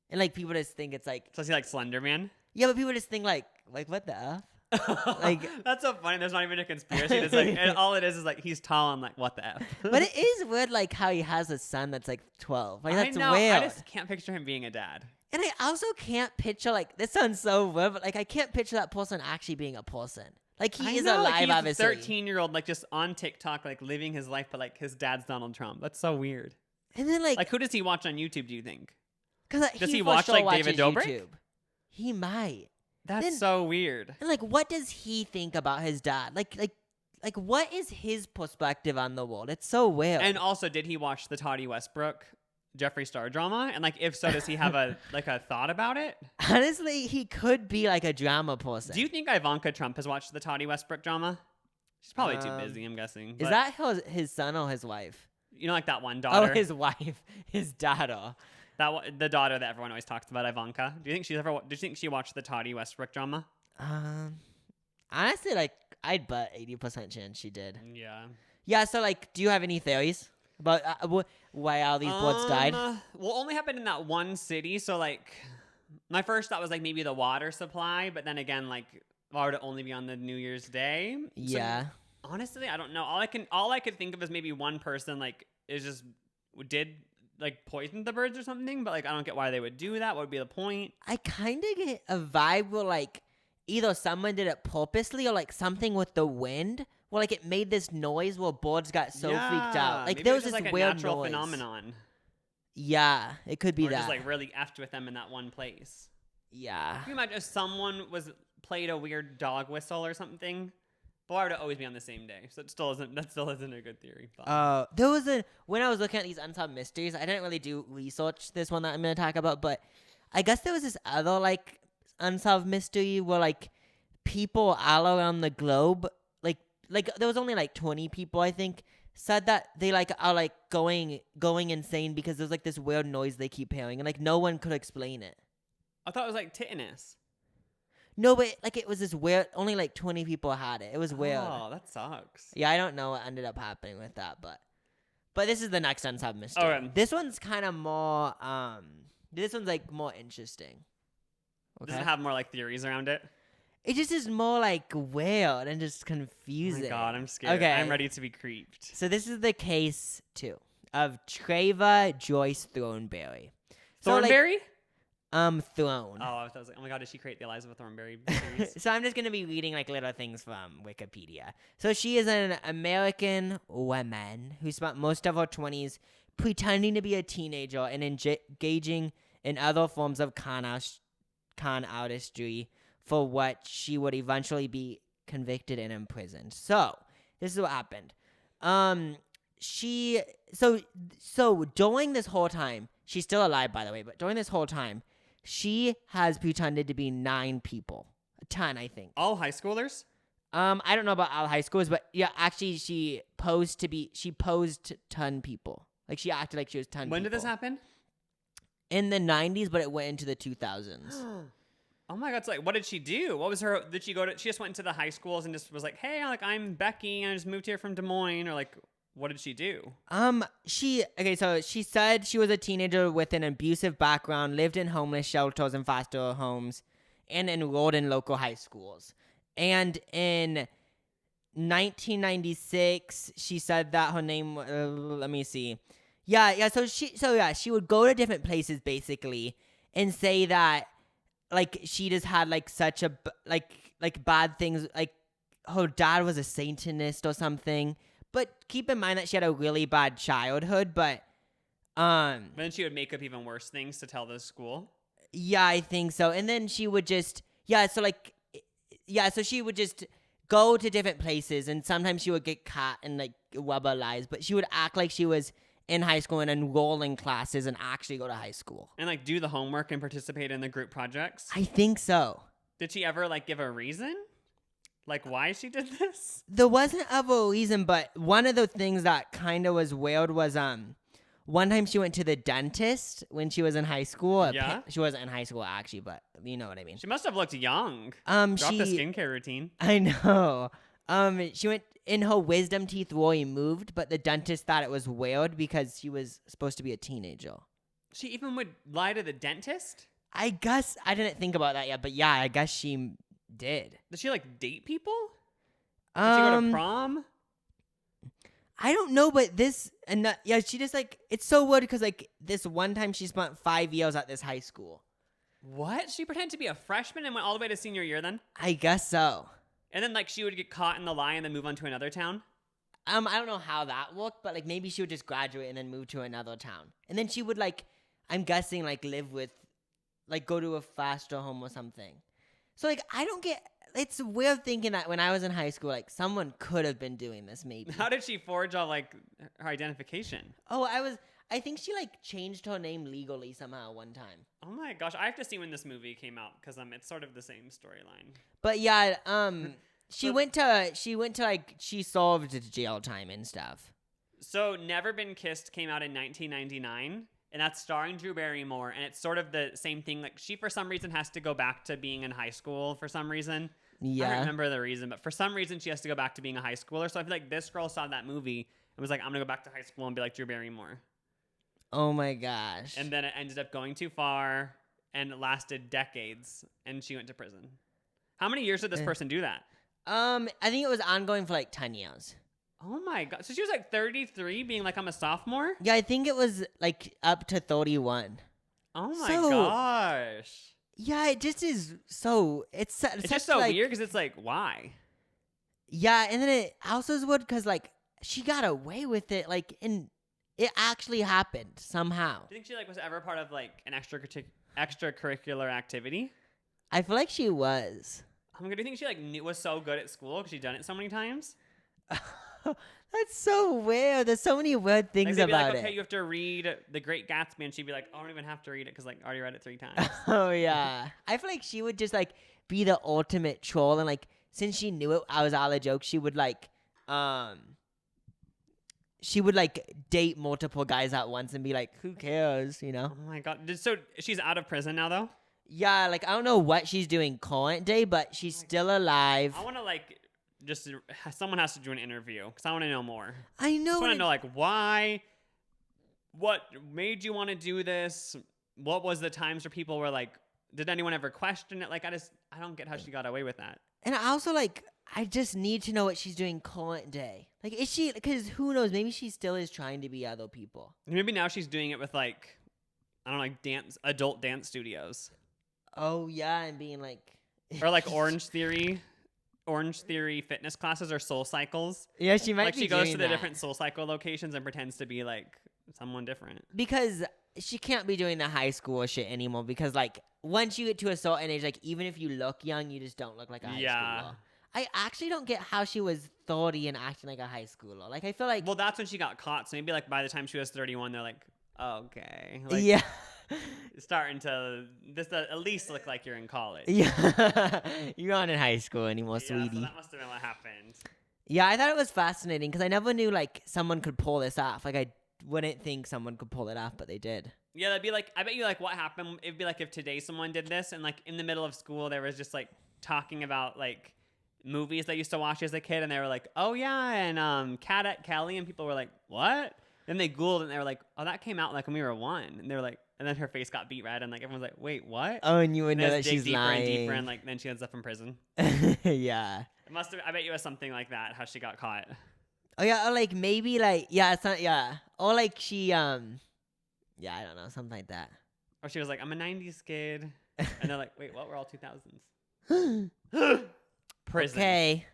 And like people just think it's like. So is he like Slender Man? Yeah, but people just think like what the F? Like that's so funny. There's not even a conspiracy. It's like and all it is like he's tall and like what the F. But it is weird like how he has a son that's like 12. Like that's I know. weird. I just can't picture him being a dad. And I also can't picture like this sounds so weird, but like I can't picture that person actually being a person. Like he is alive, like, he's obviously. A 13-year-old like just on TikTok like living his life, but like his dad's Donald Trump. That's so weird. And then like who does he watch on YouTube? Do you think? Because does he watch like David Dobrik? YouTube. He might. That's Then- so weird. And like, what does he think about his dad? Like, what is his perspective on the world? It's so weird. And also, did he watch the Toddy Westbrook Jeffree Star drama? And like, if so, does he have a thought about it? Honestly, he could be like a drama person. Do you think Ivanka Trump has watched the Toddy Westbrook drama? She's probably too busy, I'm guessing. Is But, that his son or his wife? you know, like that one daughter? Oh, his wife, his daughter. The daughter that everyone always talks about, Ivanka. Do you think do you think she watched the Toddy Westbrook drama? Honestly, like I'd bet 80% chance she did. Yeah. Yeah. So, like, do you have any theories about why all these boats died? Well, only happened in that one city. So, like, my first thought was like maybe the water supply, but then again, like, why would it only be on the New Year's Day? Yeah. So, honestly, I don't know. All I could think of is maybe one person did like poison the birds or something, but like I don't get why they would do that. What would be the point? I kind of get a vibe where like either someone did it purposely or like something with the wind, where like it made this noise where birds got so freaked out. Like maybe there it was just this like a weird natural noise. phenomenon. Yeah, it could be Or that. just like really effed with them in that one place. Yeah. Can you imagine if someone played a weird dog whistle or something? But why would it always be on the same day? So that still isn't a good theory. But. There was when I was looking at these unsolved mysteries, I didn't really do research this one that I'm gonna talk about, but I guess there was this other like unsolved mystery where like people all around the globe, like there was only like 20 people I think, said that they like are like going insane because there's like this weird noise they keep hearing and like no one could explain it. I thought it was like tetanus. No, but like it was this weird. Only like 20 people had it. It was weird. Oh, that sucks. Yeah, I don't know what ended up happening with that, but this is the next unsolved mystery. Okay. This one's kind of more. This one's like more interesting. Does it have more like theories around it? It just is more like weird and just confusing. Oh my God, I'm scared. Okay. I'm ready to be creeped. So this is the case too of Treva Joyce Thornberry. Thornberry? Throne. Oh, I was like, oh my God, did she create the Eliza Thornberry series? So I'm just going to be reading like little things from Wikipedia. So she is an American woman who spent most of her 20s pretending to be a teenager and engaging in other forms of con artistry for what she would eventually be convicted and imprisoned. So this is what happened. So during this whole time, she's still alive, by the way, but during this whole time, she has pretended to be 9 people. 10, I think. All high schoolers? I don't know about all high schools, but yeah, actually she posed 10 people. Like she acted like she was 10 people. When did this happen? In the 90s, but it went into the 2000s. Oh my God, so like, what did she do? What was her, she just went into the high schools and just was like, hey, like, I'm Becky, and I just moved here from Des Moines, or like, what did she do? So she said she was a teenager with an abusive background, lived in homeless shelters and foster homes, and enrolled in local high schools. And in 1996, she said that her name, let me see. So she would go to different places basically and say that like she just had like such a like bad things, like her dad was a Satanist or something. But keep in mind that she had a really bad childhood, but then she would make up even worse things to tell the school. Yeah, I think so. And then she would just so she would just go to different places, and sometimes she would get caught and like rubber lies, but she would act like she was in high school and enroll in classes and actually go to high school. And like do the homework and participate in the group projects. I think so. Did she ever like give a reason? Like why she did this? There wasn't ever a reason, but one of the things that kind of was weird was one time she went to the dentist when she was in high school. Yeah? She wasn't in high school actually, but you know what I mean. She must have looked young. Dropped the skincare routine. I know. She went in, her wisdom teeth were removed, but the dentist thought it was weird because she was supposed to be a teenager. She even would lie to the dentist? I guess I didn't think about that yet, but yeah, I guess she did. Did she like date people? Did she go to prom? I don't know, but she just like, it's so weird because like this one time she spent 5 years at this high school. What? She pretended to be a freshman and went all the way to senior year then? I guess so. And then like she would get caught in the lie and then move on to another town? I don't know how that worked, but like maybe she would just graduate and then move to another town. And then she would like, I'm guessing like live with like go to a foster home or something. So like I don't get. It's weird thinking that when I was in high school, like someone could have been doing this maybe. How did she forge all like her identification? Oh, I think she like changed her name legally somehow one time. Oh my gosh, I have to see when this movie came out because it's sort of the same storyline. But yeah, she went to like she solved jail time and stuff. So Never Been Kissed came out in 1999, and that's starring Drew Barrymore, and it's sort of the same thing. Like she for some reason has to go back to being in high school for some reason. Yeah. I don't remember the reason, but for some reason she has to go back to being a high schooler. So I feel like this girl saw that movie and was like, I'm gonna go back to high school and be like Drew Barrymore. Oh my gosh. And then it ended up going too far and it lasted decades and she went to prison. How many years did this person do that? I think it was ongoing for like 10 years. Oh my god. So she was like 33 being like, I'm a sophomore? Yeah, I think it was like up to 31. Oh my gosh. Yeah, it just is so... It's just so like, weird because it's like, why? Yeah, and then it also is weird because like she got away with it, like, and it actually happened somehow. Do you think she like was ever part of like an extracurricular activity? I feel like she was. Oh my god, do you think she like was so good at school because she'd done it so many times? That's so weird. There's so many weird things like, about like, okay, it. you have to read The Great Gatsby, and she'd be like, I don't even have to read it because like I already read it 3 times. Oh yeah, I feel like she would just like be the ultimate troll, and like since she knew it, I was all a joke. She would like date multiple guys at once and be like, who cares, you know? Oh my god. So she's out of prison now though? Yeah, like I don't know what she's doing current day, but she's still alive. I want to like just someone has to do an interview because I want to know more. I know. I want to know like why, what made you want to do this? What was the times where people were like, did anyone ever question it? Like I don't get how she got away with that. And I also like, I just need to know what she's doing current day. Like, is she, because who knows, maybe she still is trying to be other people. Maybe now she's doing it with like, I don't know, like adult dance studios. Oh yeah, and being like. Or like Orange Theory fitness classes or Soul Cycles. Yeah, she might like be she goes doing to the that. different Soul Cycle locations and pretends to be like someone different. Because she can't be doing the high school shit anymore because like once you get to a certain age, like even if you look young, you just don't look like a high schooler. I actually don't get how she was 30 and acting like a high schooler. Like I feel like well, that's when she got caught. So maybe like by the time she was 31, they're like, oh, okay, like, yeah. starting to at least look like you're in college. Yeah, you're not in high school anymore, yeah, sweetie. So that must have been what happened. Yeah, I thought it was fascinating because I never knew like someone could pull this off. Like I wouldn't think someone could pull it off, but they did. Yeah, that'd be like I bet you like what happened. It'd be like if today someone did this and like in the middle of school there was just like talking about like movies they used to watch as a kid, and they were like, oh yeah, and Cadette Kelly, and people were like, what? Then they Googled and they were like, oh, that came out like when we were 1, and they were like. And then her face got beat red, and like everyone's like, "Wait, what?" Oh, and you would know that dig she's deeper lying. and deeper, and like then she ends up in prison. Yeah. It must have. I bet you it was something like that. How she got caught. Oh yeah, or like maybe like yeah, it's not yeah, or like she yeah, I don't know, something like that. Or she was like, "I'm a '90s kid," and they're like, "Wait, what? We're all 2000s." Prison. Okay.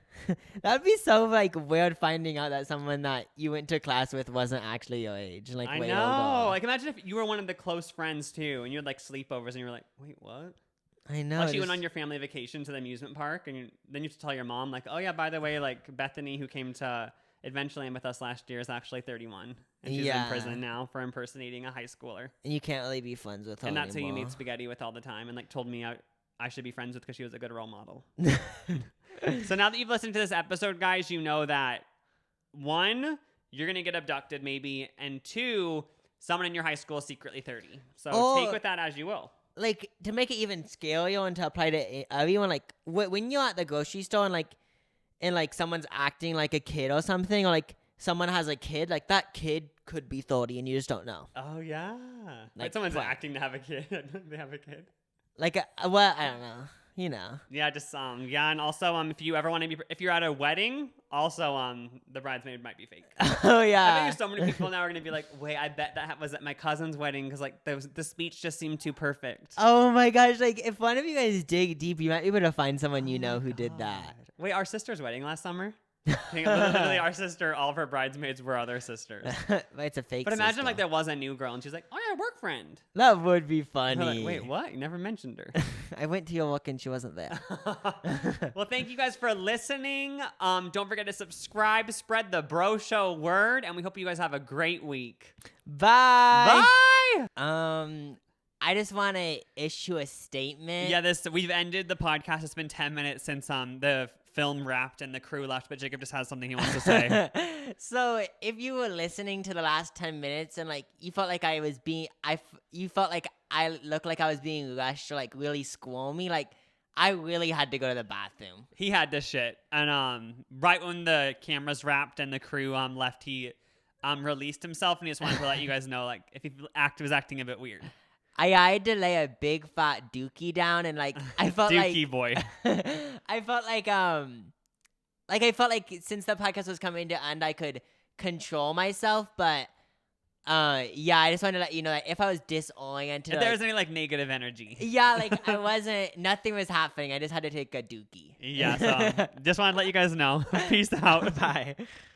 That'd be so like weird finding out that someone that you went to class with wasn't actually your age. Like I way know. older. Like imagine if you were one of the close friends too, and you had like sleepovers, and you were like, "Wait, what?" I know. Like you went on your family vacation to the amusement park, and then you have to tell your mom, like, "Oh yeah, by the way, like Bethany, who came to Adventureland with us last year, is actually 31, and she's in prison now for impersonating a high schooler." And you can't really be friends with her And that's who you anymore. made spaghetti with all the time, and like told me I should be friends with because she was a good role model. So now that you've listened to this episode, guys, you know that 1, you're going to get abducted maybe, and 2, someone in your high school is secretly 30. So take with that as you will. Like, to make it even scarier and to apply to everyone, like, when you're at the grocery store and someone's acting like a kid or something, or like someone has a kid, like that kid could be 30 and you just don't know. Oh, yeah. Like, someone's acting to have a kid. They have a kid. Like, well, I don't know. You know. Yeah, just yeah, and also if you ever want to be, if you're at a wedding, also the bridesmaid might be fake. Oh yeah. I bet so many people now are gonna be like, wait, I bet that was at my cousin's wedding because like the speech just seemed too perfect. Oh my gosh! Like if one of you guys dig deep, you might be able to find someone you know who did that. Wait, our sister's wedding last summer. Literally, our sister, all of her bridesmaids were other sisters. But it's a fake. But imagine sister. like there was a new girl and she's like, "Oh yeah, work friend." That would be We're funny. like, wait, what? You never mentioned her. I went to your work and she wasn't there. Well, thank you guys for listening. Don't forget to subscribe, spread the bro show word, and we hope you guys have a great week. Bye. Bye. I just want to issue a statement. Yeah, we've ended the podcast. It's been 10 minutes since the film wrapped and the crew left, but Jacob just has something he wants to say. So if you were listening to the last 10 minutes and like you felt like you felt like I looked like I was being rushed or like really squirmy, like I really had to go to the bathroom. He had to shit, and right when the cameras wrapped and the crew left, he released himself, and he just wanted to let you guys know, like, if he was acting a bit weird. I had to lay a big fat dookie down, and like I felt Dookie boy. I felt like since the podcast was coming to end, I could control myself, but yeah, I just wanted to let you know that if I was disoriented, If there was any like negative energy. yeah, like nothing was happening. I just had to take a dookie. Yeah, so just wanted to let you guys know. Peace out. Bye.